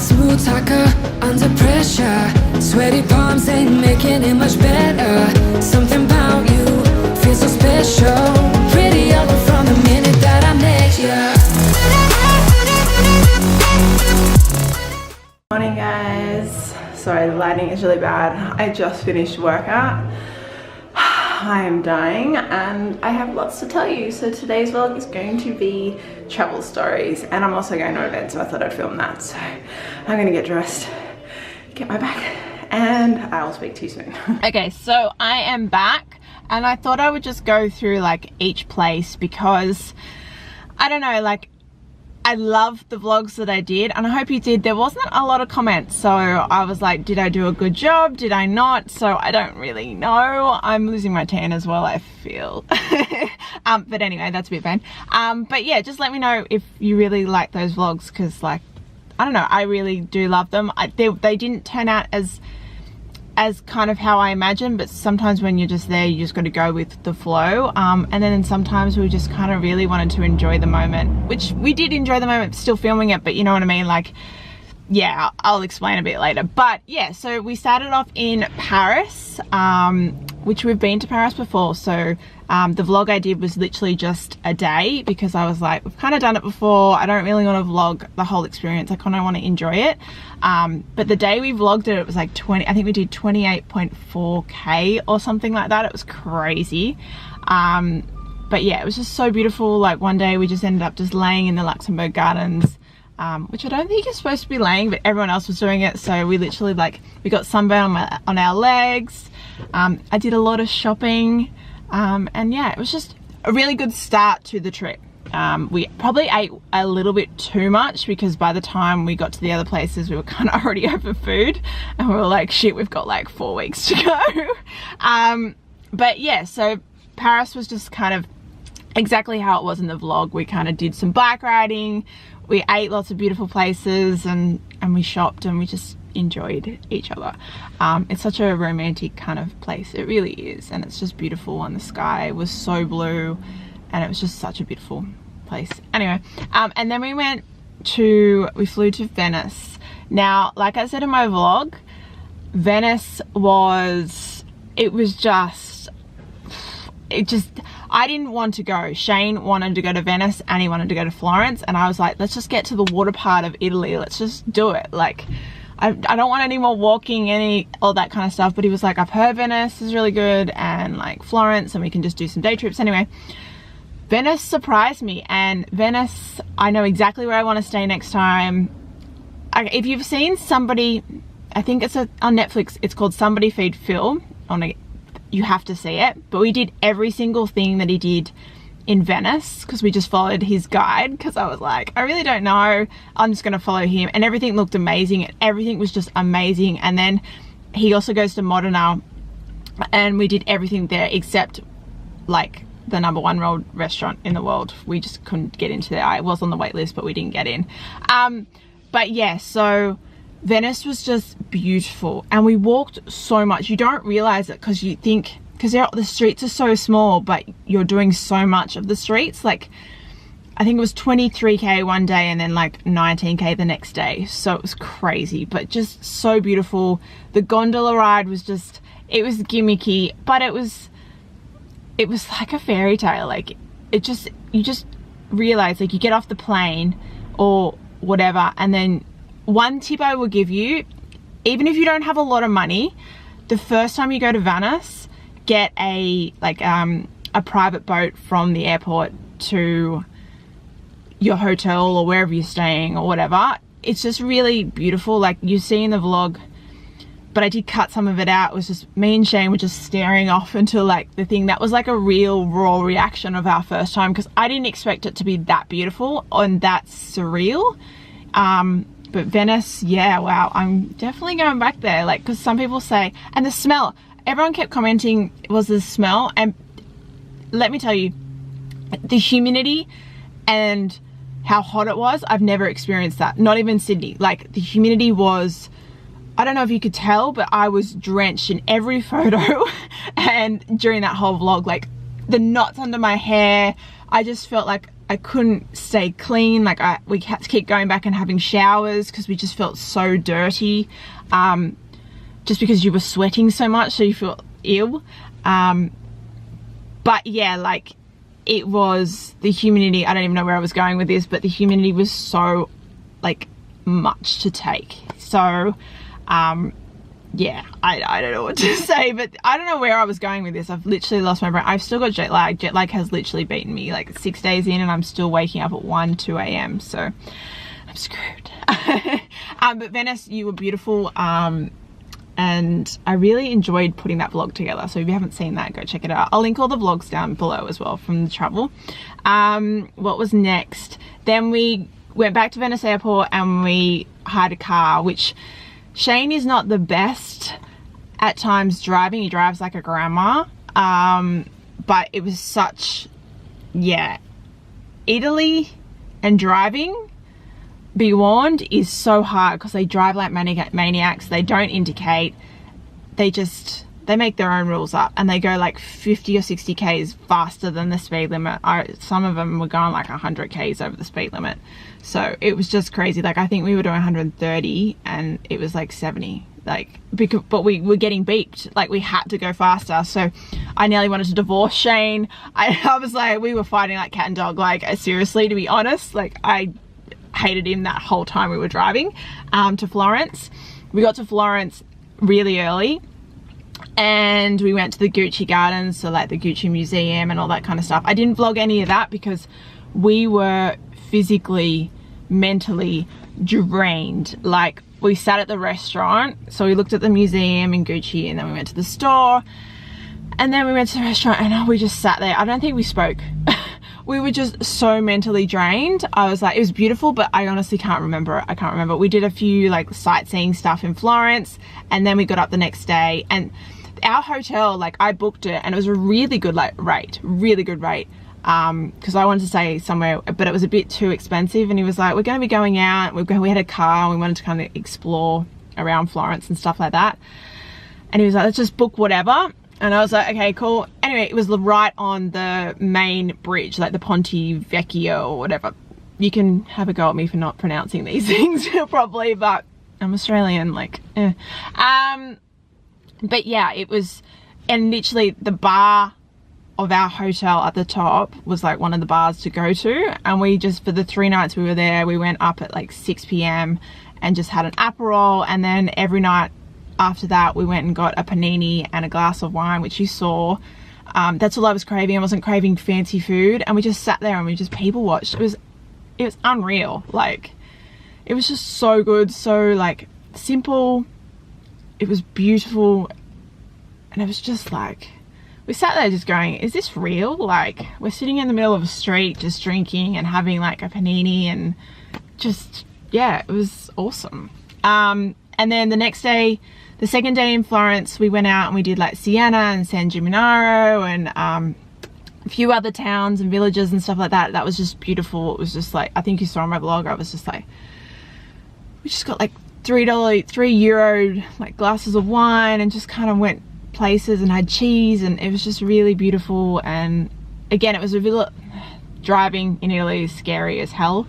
smooth talker under pressure. Sweaty palms ain't making it much better. Something about you feels so special. Pretty up from the minute that I met you. Morning guys. Sorry, the lighting is really bad. I just finished workout. I am dying and I have lots to tell you. So today's vlog is going to be travel stories, and I'm also going to an event, so I thought I'd film that. So I'm gonna get dressed, get my bag, and I'll speak to you soon. Okay, so I am back and I thought I would just go through like each place because I don't know, like I love the vlogs that I did, and I hope you did. There wasn't a lot of comments, so I was like, did I do a good job? Did I not? So I don't really know. I'm losing my tan as well, I feel. But anyway, that's a bit bad. But yeah, just let me know if you really like those vlogs, because like, I don't know, I really do love them. They didn't turn out as kind of how I imagined, but sometimes when you're just there, you just got to go with the flow. And then sometimes we just kind of really wanted to enjoy the moment, which we did enjoy the moment, still filming it, but you know what I mean? Like, yeah, I'll explain a bit later. But yeah, so we started off in Paris, which we've been to Paris before. So the vlog I did was literally just a day, because I was like, we've kind of done it before. I don't really want to vlog the whole experience. I kind of want to enjoy it. But the day we vlogged it, it was like I think we did 28.4K or something like that. It was crazy. But yeah, it was just so beautiful. Like one day we just ended up just laying in the Luxembourg Gardens, which I don't think you're supposed to be laying, but everyone else was doing it. So we literally we got sunburn on our legs. I did a lot of shopping. And yeah, it was just a really good start to the trip. We probably ate a little bit too much, because by the time we got to the other places, we were kind of already over food, and we were like, shit, we've got like 4 weeks to go. But yeah, so Paris was just kind of exactly how it was in the vlog. We kind of did some bike riding, we ate lots of beautiful places, and we shopped, and we just enjoyed each other. It's such a romantic kind of place, it really is, and it's just beautiful, and the sky was so blue, and it was just such a beautiful place. Anyway, and then we flew to Venice. Now, like I said in my vlog, Venice I didn't want to go. Shane wanted to go to Venice and he wanted to go to Florence, and I was like, let's just get to the water part of Italy, let's just do it. Like, I don't want any more walking, all that kind of stuff. But he was like, I've heard Venice is really good, and like Florence, and we can just do some day trips. Anyway, Venice surprised me, and Venice, I know exactly where I want to stay next time. If you've seen Somebody, I think it's on Netflix, it's called Somebody Feed Phil. You have to see it. But we did every single thing that he did in Venice, because we just followed his guide, because I was like, I really don't know, I'm just going to follow him, and everything looked amazing, everything was just amazing. And then he also goes to Modena, and we did everything there except like the #1 restaurant in the world. We just couldn't get into there. It was on the wait list, but we didn't get in. But yeah, so Venice was just beautiful, and we walked so much. You don't realize it, because you think, because the streets are so small, but you're doing so much of the streets. Like, I think it was 23K one day, and then like 19K the next day. So it was crazy, but just so beautiful. The gondola ride was just, it was gimmicky, but it was like a fairy tale. Like, you just realize, like, you get off the plane or whatever, and then one tip I will give you, even if you don't have a lot of money, the first time you go to Venice, get a private boat from the airport to your hotel or wherever you're staying or whatever. It's just really beautiful. Like you see in the vlog, but I did cut some of it out. It was just me and Shane were just staring off into like the thing. That was like a real raw reaction of our first time, because I didn't expect it to be that beautiful and that surreal. But Venice, yeah, wow, I'm definitely going back there. Like, because some people say, and the smell, everyone kept commenting it was the smell, and let me tell you, the humidity and how hot it was, I've never experienced that. Not even Sydney. Like, the humidity was, I don't know if you could tell, but I was drenched in every photo and during that whole vlog, like the knots under my hair, I just felt like I couldn't stay clean. Like we had to keep going back and having showers because we just felt so dirty, just because you were sweating so much, so you feel ill. But yeah, like it was the humidity. I don't even know where I was going with this, but the humidity was so like much to take. So yeah, I don't know what to say, but I don't know where I was going with this. I've literally lost my brain. I've still got jet lag. Jet lag has literally beaten me like 6 days in, and I'm still waking up at 1, 2 a.m. So I'm screwed. But Venice, you were beautiful. And I really enjoyed putting that vlog together. So if you haven't seen that, go check it out. I'll link all the vlogs down below as well from the travel. What was next? Then we went back to Venice Airport and we hired a car, which Shane is not the best at times driving. He drives like a grandma. But it was such, yeah, Italy and driving, be warned, is so hard because they drive like maniacs. They don't indicate. They make their own rules up, and they go like 50 or 60 k's faster than the speed limit. Some of them were going like 100 k's over the speed limit. So it was just crazy. Like I think we were doing 130 and it was like 70. Like, but we were getting beeped. Like we had to go faster. So I nearly wanted to divorce Shane. I was like, we were fighting like cat and dog. Like seriously, to be honest, like I hated him that whole time we were driving to Florence. We got to Florence really early and we went to the Gucci Gardens, so like the Gucci Museum and all that kind of stuff. I didn't vlog any of that because we were physically, mentally drained. Like we sat at the restaurant, so we looked at the museum in Gucci and then we went to the store and then we went to the restaurant and we just sat there. I don't think we spoke. We were just so mentally drained. I was like, it was beautiful, but I honestly can't remember it. I can't remember. We did a few like sightseeing stuff in Florence and then we got up the next day, and our hotel, like I booked it and it was a really good really good rate. Because I wanted to stay somewhere, but it was a bit too expensive, and he was like, we're going to be going out. We had a car and we wanted to kind of explore around Florence and stuff like that. And he was like, let's just book whatever. And I was like, okay, cool. Anyway, it was right on the main bridge, like the Ponte Vecchio or whatever. You can have a go at me for not pronouncing these things probably, but I'm Australian, like, eh. But yeah, it was, and literally the bar of our hotel at the top was like one of the bars to go to, and we just, for the 3 nights we were there, we went up at like 6 p.m. and just had an Aperol, and then every night after that we went and got a panini and a glass of wine, which you saw. That's all I was craving. I wasn't craving fancy food, and we just sat there and we just people watched. It was unreal. Like it was just so good, so like simple. It was beautiful, and it was just like, we sat there just going, is this real? Like we're sitting in the middle of a street just drinking and having like a panini, and just, yeah, it was awesome. And then the next day, the second day in Florence, we went out and we did like Siena and San Gimignano and a few other towns and villages and stuff like that. That was just beautiful. It was just like, I think you saw on my vlog, I was just like, we just got like €3 like glasses of wine and just kind of went places and had cheese, and it was just really beautiful. And again, it was a driving in Italy is scary as hell.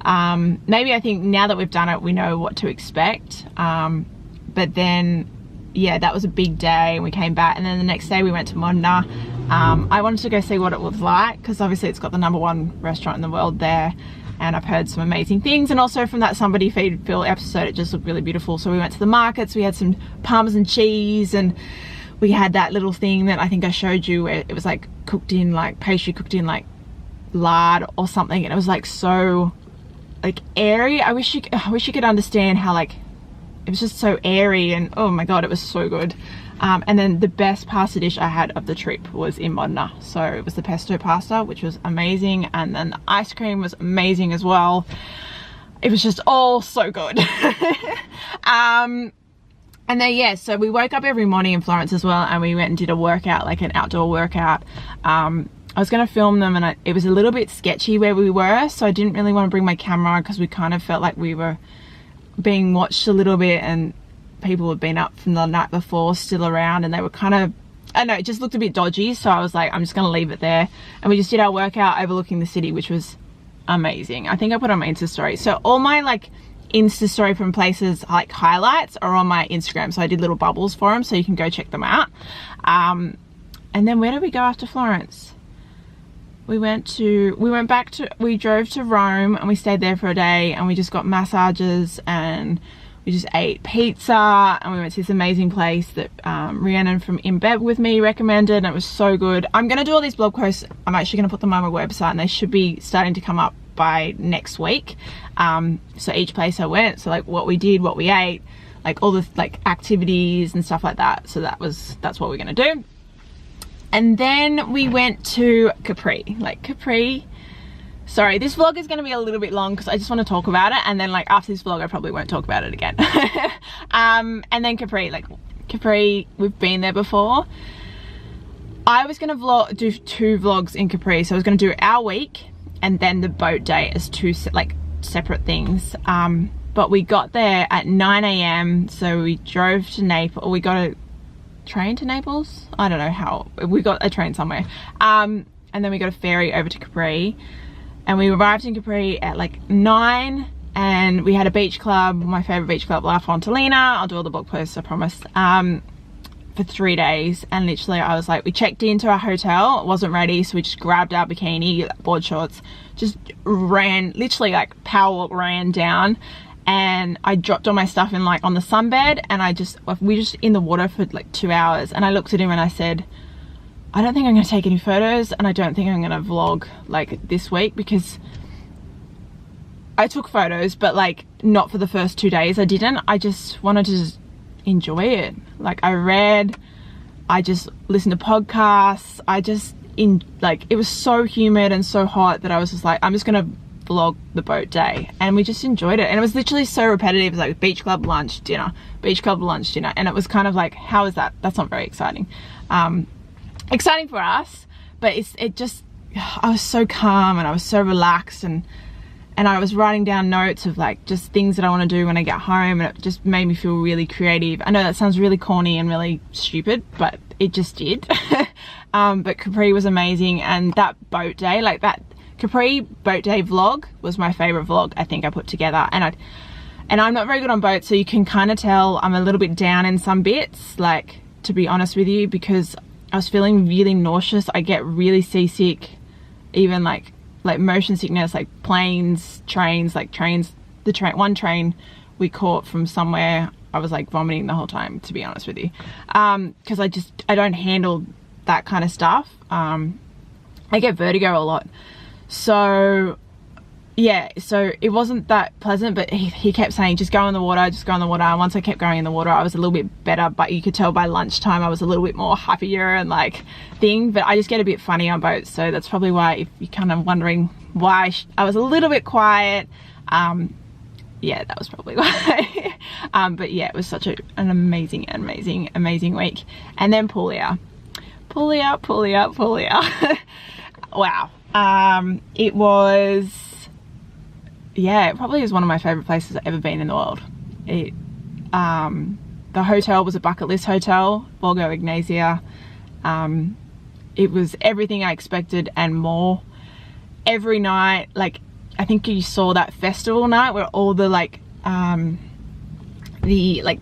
Maybe I think now that we've done it, we know what to expect. But then, yeah, that was a big day, and we came back, and then the next day we went to Modena. I wanted to go see what it was like, because obviously it's got the #1 restaurant in the world there, and I've heard some amazing things. And also from that Somebody Feed Phil episode, it just looked really beautiful. So we went to the markets, we had some Parmesan cheese, and we had that little thing that I think I showed you where it was like cooked in like pastry, cooked in like lard or something, and it was like so like airy. I wish you could understand how, like, it was just so airy, and oh my god, it was so good. And then the best pasta dish I had of the trip was in Modena. So it was the pesto pasta, which was amazing, and then the ice cream was amazing as well. It was just all so good. And then, yeah, so we woke up every morning in Florence as well, and we went and did a workout, like an outdoor workout. I was going to film them, and it was a little bit sketchy where we were, so I didn't really want to bring my camera because we kind of felt like we were being watched a little bit, and people had been up from the night before still around, and they were kind of, I don't know, it just looked a bit dodgy. So I was like, I'm just going to leave it there. And we just did our workout overlooking the city, which was amazing. I think I put on my Insta story. So all my like Insta story from places like highlights are on my Instagram. So I did little bubbles for them, so you can go check them out. And then where did we go after Florence? We drove to Rome and we stayed there for a day, and we just got massages and we just ate pizza, and we went to this amazing place that Rhiannon from In Bed With Me recommended, and it was so good. I'm going to do all these blog posts. I'm actually going to put them on my website, and they should be starting to come up by next week. So each place I went, so like what we did, what we ate, like all the like activities and stuff like that. So that's what we're going to do. And then we went to Capri. Sorry, this vlog is going to be a little bit long because I just want to talk about it, and then like after this vlog I probably won't talk about it again. And then Capri, we've been there before. I was going to do 2 vlogs in Capri, so I was going to do our week and then the boat day as 2 like separate things. But we got there at 9 AM, so we drove to Naples, or we got a train to Naples, I don't know how, we got a train somewhere, and then we got a ferry over to Capri, and we arrived in Capri at like 9, and we had a beach club, my favorite beach club, La Fontolina. I'll do all the blog posts, I promise, for 3 days. And literally I was like, we checked into our hotel, it wasn't ready, so we just grabbed our bikini, board shorts, just ran, literally like power walk, ran down, and I dropped all my stuff in like on the sunbed, and we just in the water for like 2 hours. And I looked at him and I said, I don't think I'm going to take any photos, and I don't think I'm going to vlog like this week, because I took photos, but like not for the first 2 days. I didn't. I just wanted to just enjoy it. Like I read, I just listened to podcasts. It was so humid and so hot that I was just like, I'm just going to vlog the boat day, and we just enjoyed it. And it was literally so repetitive. It was like beach club, lunch, dinner, beach club, lunch, dinner, and it was kind of like, how is that? That's not very exciting. Exciting for us, but I was so calm and I was so relaxed, and I was writing down notes of like just things that I want to do when I get home, and it just made me feel really creative. I know that sounds really corny and really stupid, but it just did. But Capri was amazing, and that boat day, like that Capri boat day vlog was my favorite vlog I think I put together. And I'm not very good on boats, so you can kind of tell I'm a little bit down in some bits, like, to be honest with you, because I was feeling really nauseous. I get really seasick, even like motion sickness, like planes, trains, one train we caught from somewhere, I was like vomiting the whole time, to be honest with you, because I don't handle that kind of stuff. I get vertigo a lot, so yeah, so it wasn't that pleasant. But he kept saying, just go in the water, just go in the water. And once I kept going in the water, I was a little bit better, but you could tell by lunchtime I was a little bit more happier and like thing. But I just get a bit funny on boats, so that's probably why, if you're kind of wondering why I was a little bit quiet, yeah, that was probably why. But yeah, it was such an amazing week. And then Puglia. Wow. It was, yeah, it probably is one of my favorite places I've ever been in the world. The hotel was a bucket list hotel, Borgo Ignazia. It was everything I expected and more. Every night, like, I think you saw that festival night where all the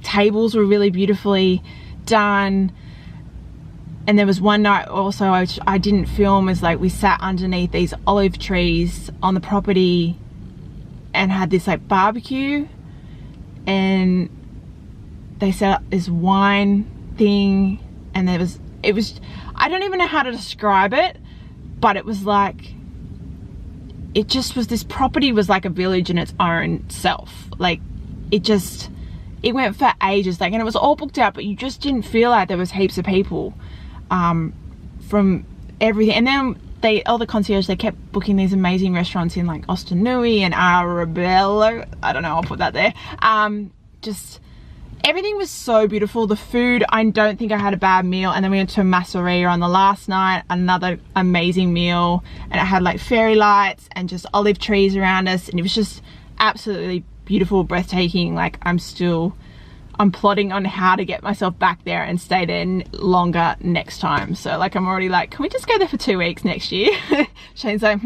tables were really beautifully done. And there was one night also I didn't film, is like we sat underneath these olive trees on the property and had this like barbecue, and they set up this wine thing, and it was I don't even know how to describe it, but it was like, it just was, this property was like a village in its own self. Like it went for ages, like, and it was all booked out, but you just didn't feel like there was heaps of people from everything. And then all the concierge, they kept booking these amazing restaurants in like Ostinui and Arabello, I don't know, I'll put that there. Just everything was so beautiful. The food, I don't think I had a bad meal. And then we went to Masseria on the last night, another amazing meal, and it had like fairy lights and just olive trees around us, and it was just absolutely beautiful, breathtaking. Like I I'm plotting on how to get myself back there and stay there longer next time. So like, I'm already like, can we just go there for 2 weeks next year? Shane's like,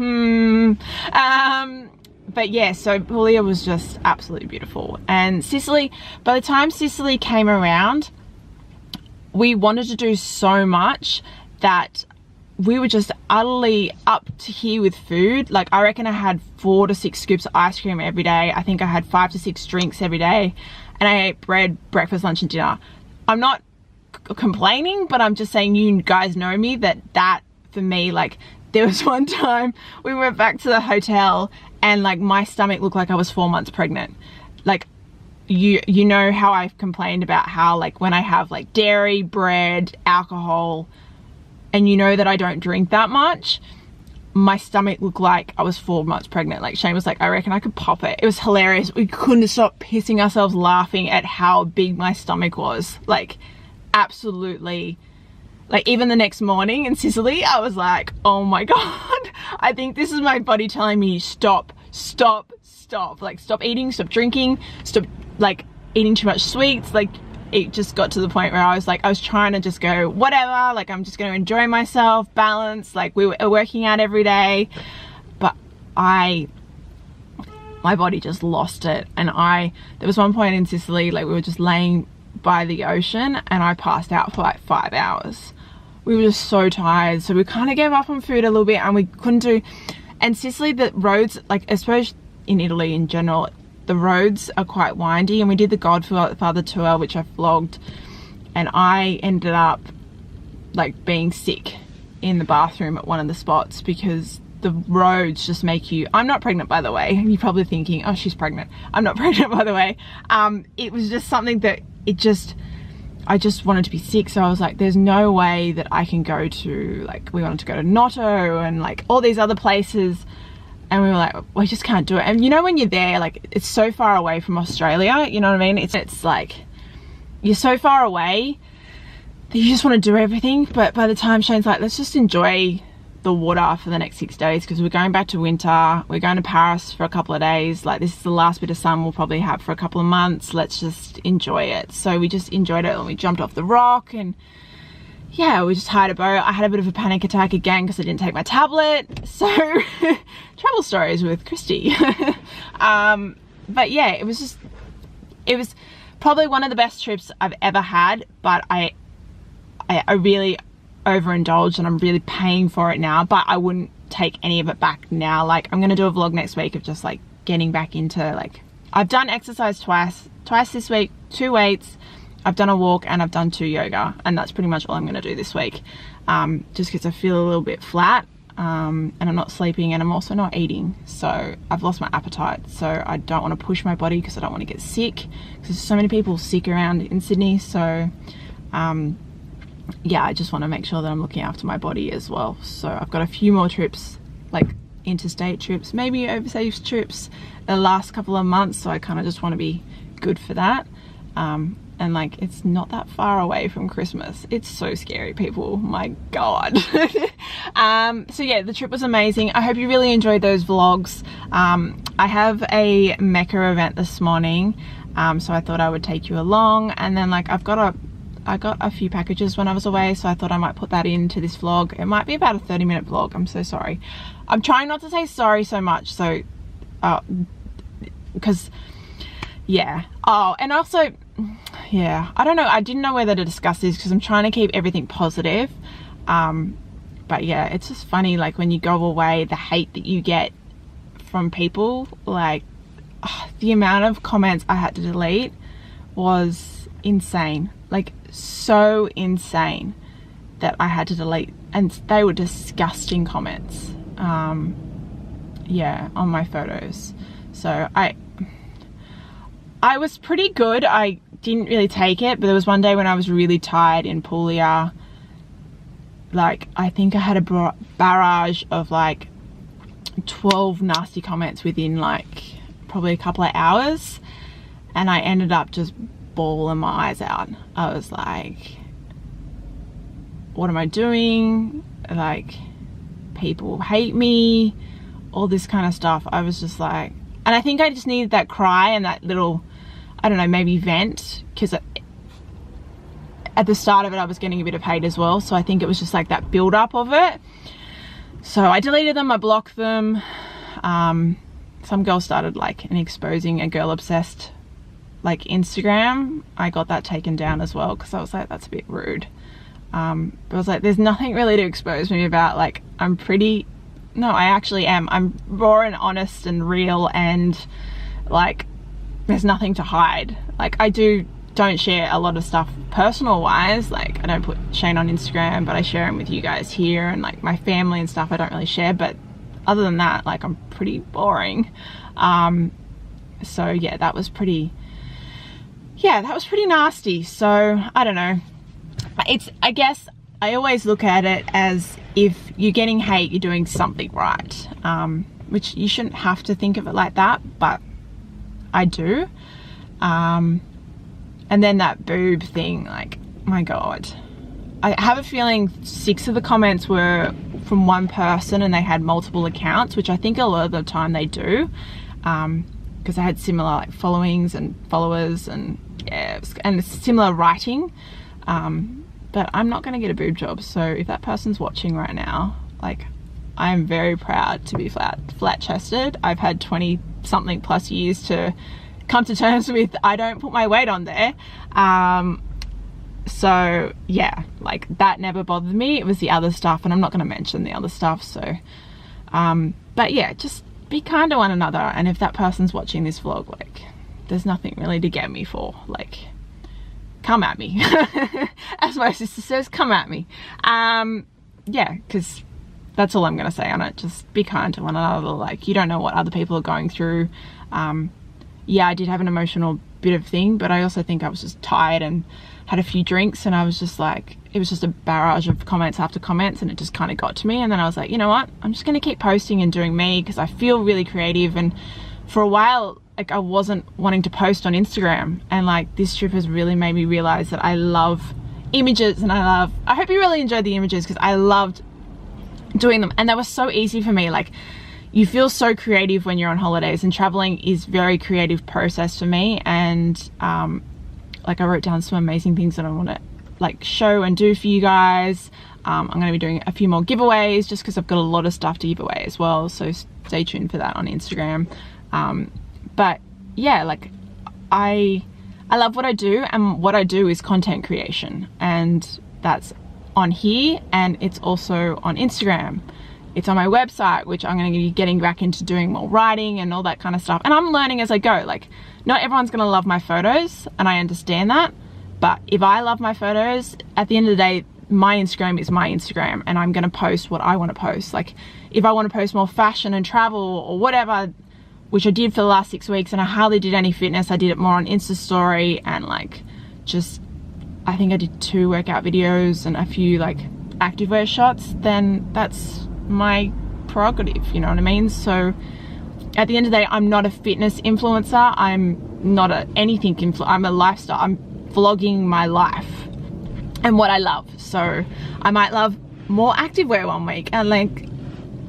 but yeah, so Puglia was just absolutely beautiful. And Sicily, by the time Sicily came around, we wanted to do so much that we were just utterly up to here with food. Like, I reckon I had 4 to 6 scoops of ice cream every day. I think I had 5 to 6 drinks every day. And I ate bread, breakfast, lunch and dinner. I'm not complaining, but I'm just saying, you guys know me, that for me, like, there was one time we went back to the hotel and like my stomach looked like I was 4 months pregnant. Like, you know how I've complained about how like when I have like dairy, bread, alcohol, and you know that I don't drink that much, my stomach looked like I was 4 months pregnant. Like, Shane was like, I reckon I could pop it. It was hilarious. We couldn't stop pissing ourselves laughing at how big my stomach was. Like, absolutely. Like, even the next morning in Sicily, I was like, oh my God, I think this is my body telling me stop. Like, stop eating, stop drinking, stop like eating too much sweets. Like, it just got to the point where I was like, I was trying to just go, whatever, like, I'm just going to enjoy myself, balance. Like, we were working out every day, but my body just lost it. And there was one point in Sicily, like, we were just laying by the ocean and I passed out for like 5 hours. We were just so tired, so we kind of gave up on food a little bit, and we couldn't do. And Sicily, the roads, like, I suppose in Italy in general, the roads are quite windy, and we did the Godfather tour, which I vlogged, and I ended up like being sick in the bathroom at one of the spots because the roads just make you. I'm not pregnant, by the way. You're probably thinking, oh, she's pregnant. I'm not pregnant, by the way. It was just something that I just wanted to be sick, so I was like, there's no way that I can go to, like, we wanted to go to Noto and like all these other places, and we were like, we just can't do it. And you know, when you're there, like, it's so far away from Australia, you know what I mean? It's like, you're so far away that you just want to do everything. But by the time Shane's like, let's just enjoy the water for the next 6 days, because we're going back to winter, we're going to Paris for a couple of days, like, this is the last bit of sun we'll probably have for a couple of months, let's just enjoy it. So we just enjoyed it, and we jumped off the rock, and yeah, we just hired a boat. I had a bit of a panic attack again because I didn't take my tablet, so travel stories with Christy. But yeah, it was probably one of the best trips I've ever had, but I really overindulged, and I'm really paying for it now, but I wouldn't take any of it back now. Like, I'm gonna do a vlog next week of just like getting back into, like, I've done exercise twice this week, 2 weights, I've done a walk, and I've done 2 yoga, and that's pretty much all I'm gonna do this week, just because I feel a little bit flat, and I'm not sleeping, and I'm also not eating, so I've lost my appetite. So I don't want to push my body because I don't want to get sick, because there's so many people sick around in Sydney. So yeah, I just want to make sure that I'm looking after my body as well. So I've got a few more trips, like interstate trips, maybe overseas trips, the last couple of months, so I kind of just want to be good for that. And like, it's not that far away from Christmas. It's so scary, people, my God. So yeah, the trip was amazing. I hope you really enjoyed those vlogs. I have a Mecca event this morning, so I thought I would take you along, and then like I got a few packages when I was away, so I thought I might put that into this vlog. It might be about a 30-minute vlog. I'm so sorry. I'm trying not to say sorry so much, so because yeah. Oh, and also, yeah, I don't know, I didn't know whether to discuss this because I'm trying to keep everything positive, but yeah, it's just funny, like, when you go away, the hate that you get from people, like, the amount of comments I had to delete was insane, like, so insane that I had to delete, and they were disgusting comments, yeah, on my photos. So I was pretty good. I didn't really take it, but there was one day when I was really tired in Puglia. Like, I think I had a barrage of like 12 nasty comments within like probably a couple of hours, and I ended up just bawling my eyes out. I was like, what am I doing? Like, people hate me, all this kind of stuff. I was just like, and I think I just needed that cry and that little, I don't know, maybe vent, because at the start of it I was getting a bit of hate as well, so I think it was just like that build up of it. So I deleted them, I blocked them. Some girl started like exposing a girl obsessed like Instagram. I got that taken down as well because I was like, that's a bit rude. But I was like, there's nothing really to expose me about. Like, no, I actually am. I'm raw and honest and real, and like there's nothing to hide. Like, I don't share a lot of stuff personal wise. Like, I don't put Shane on Instagram, but I share him with you guys here, and like my family and stuff I don't really share, but other than that, like, I'm pretty boring. So yeah, that was pretty nasty. So I don't know, I guess I always look at it as if you're getting hate, you're doing something right, which you shouldn't have to think of it like that, but I do. And then that boob thing, like, my God, I have a feeling 6 of the comments were from one person and they had multiple accounts, which I think a lot of the time they do, because I had similar like followings and followers, and yeah, and similar writing. But I'm not going to get a boob job, so if that person's watching right now, like, I'm very proud to be flat-chested. I've had 20 something plus years to come to terms with I don't put my weight on there. So yeah, like, that never bothered me. It was the other stuff, and I'm not going to mention the other stuff. So but yeah, just be kind to one another, and if that person's watching this vlog, like, there's nothing really to get me for. Like, come at me. As my sister says, come at me. Yeah, because that's all I'm gonna say on it. Just be kind to one another. Like, you don't know what other people are going through. Yeah, I did have an emotional bit of thing, but I also think I was just tired and had a few drinks, and I was just like, it was just a barrage of comments after comments, and it just kind of got to me. And then I was like, you know what, I'm just gonna keep posting and doing me, because I feel really creative. And for a while, like, I wasn't wanting to post on Instagram, and like, this trip has really made me realize that I love images, and I hope you really enjoyed the images, because I loved doing them, and they were so easy for me. Like, you feel so creative when you're on holidays, and traveling is very creative process for me. And like, I wrote down some amazing things that I want to like show and do for you guys. I'm going to be doing a few more giveaways just because I've got a lot of stuff to give away as well, so stay tuned for that on Instagram. But yeah, like, I love what I do, and what I do is content creation, and that's on here, and it's also on Instagram. It's on my website, which I'm going to be getting back into doing more writing and all that kind of stuff. And I'm learning as I go. Like, not everyone's going to love my photos, and I understand that. But if I love my photos, at the end of the day, my Instagram is my Instagram, and I'm going to post what I want to post. Like, if I want to post more fashion and travel or whatever, which I did for the last 6 weeks, and I hardly did any fitness. I did it more on Insta story, and like, just, I think I did 2 workout videos and a few like activewear shots. Then that's my prerogative, you know what I mean? So at the end of the day, I'm not a fitness influencer. I'm not anything influencer. I'm a lifestyle. I'm vlogging my life and what I love. So I might love more activewear one week, and like,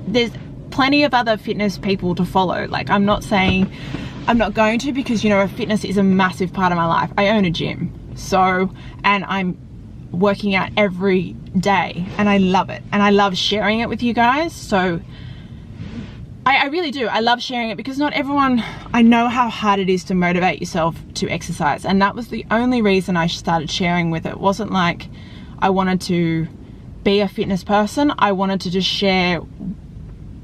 there's plenty of other fitness people to follow. Like, I'm not saying I'm not going to, because, you know, fitness is a massive part of my life. I own a gym, so, and I'm working out every day, and I love it, and I love sharing it with you guys. So I really do. I love sharing it, because not everyone, I know how hard it is to motivate yourself to exercise, and that was the only reason I started sharing with it. It wasn't like I wanted to be a fitness person. I wanted to just share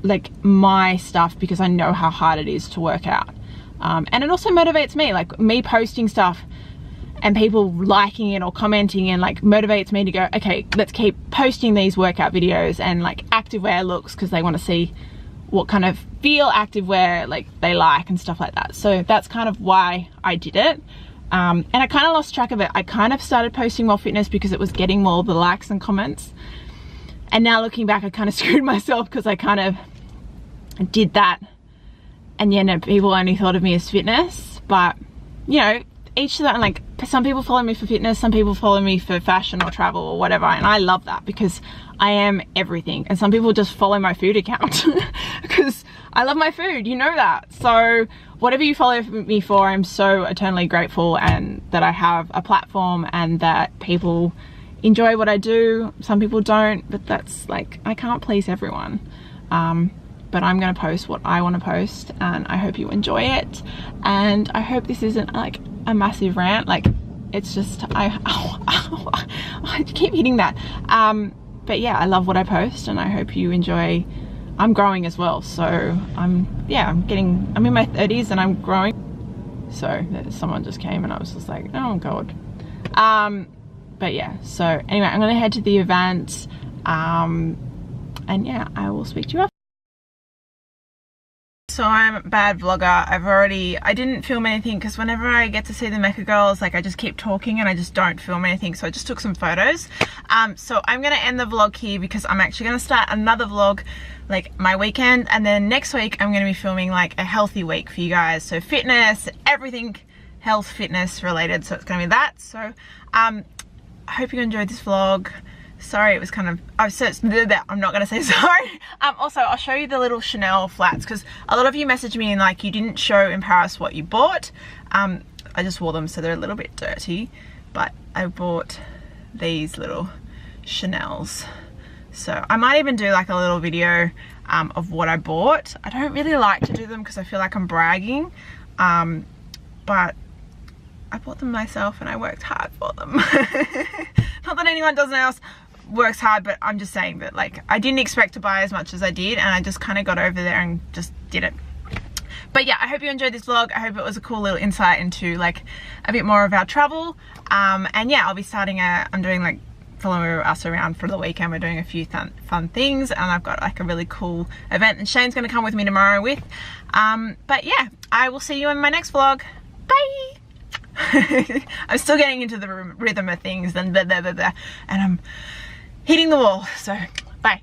like my stuff, because I know how hard it is to work out. And it also motivates me, like, me posting stuff and people liking it or commenting, and like, motivates me to go, okay, let's keep posting these workout videos and like activewear looks, because they want to see what kind of feel activewear like they like and stuff like that. So that's kind of why I did it. And I kind of lost track of it. I kind of started posting more fitness because it was getting more of the likes and comments, and now looking back, I kind of screwed myself, because I kind of did that, and yeah, no, people only thought of me as fitness. But you know, each of that, like, some people follow me for fitness, some people follow me for fashion or travel or whatever, and I love that, because I am everything. And some people just follow my food account because I love my food, you know that. So whatever you follow me for, I'm so eternally grateful, and that I have a platform and that people enjoy what I do. Some people don't, but that's like, I can't please everyone. But I'm gonna post what I want to post, and I hope you enjoy it. And I hope this isn't like a massive rant, like it's just I keep hitting that. But yeah, I love what I post, and I hope you enjoy. I'm growing as well, so I'm in my 30s and I'm growing. So someone just came and I was just like, oh god. But yeah, so anyway, I'm gonna head to the event, and yeah, I will speak to you after. So I'm a bad vlogger. I didn't film anything because whenever I get to see the Mecca girls, like I just keep talking and I just don't film anything. So I just took some photos. So I'm gonna end the vlog here because I'm actually gonna start another vlog, like my weekend, and then next week I'm gonna be filming like a healthy week for you guys. So fitness, everything health, fitness related. So it's gonna be that. So I hope you enjoyed this vlog. Sorry, it was kind of, I'm not gonna say sorry. Also, I'll show you the little Chanel flats because a lot of you messaged me and like you didn't show in Paris what you bought. I just wore them, so they're a little bit dirty, but I bought these little Chanels. So I might even do like a little video of what I bought. I don't really like to do them because I feel like I'm bragging, but I bought them myself and I worked hard for them. Not that anyone else works hard, but I'm just saying that like I didn't expect to buy as much as I did, and I just kind of got over there and just did it. But yeah, I hope you enjoyed this vlog. I hope it was a cool little insight into like a bit more of our travel. And yeah, I'll be starting I'm doing like follow us around for the weekend. We're doing a few fun things, and I've got like a really cool event, and Shane's going to come with me tomorrow with. But yeah, I will see you in my next vlog. Bye. I'm still getting into the rhythm of things and blah, blah, blah, blah, and I'm hitting the wall, so bye.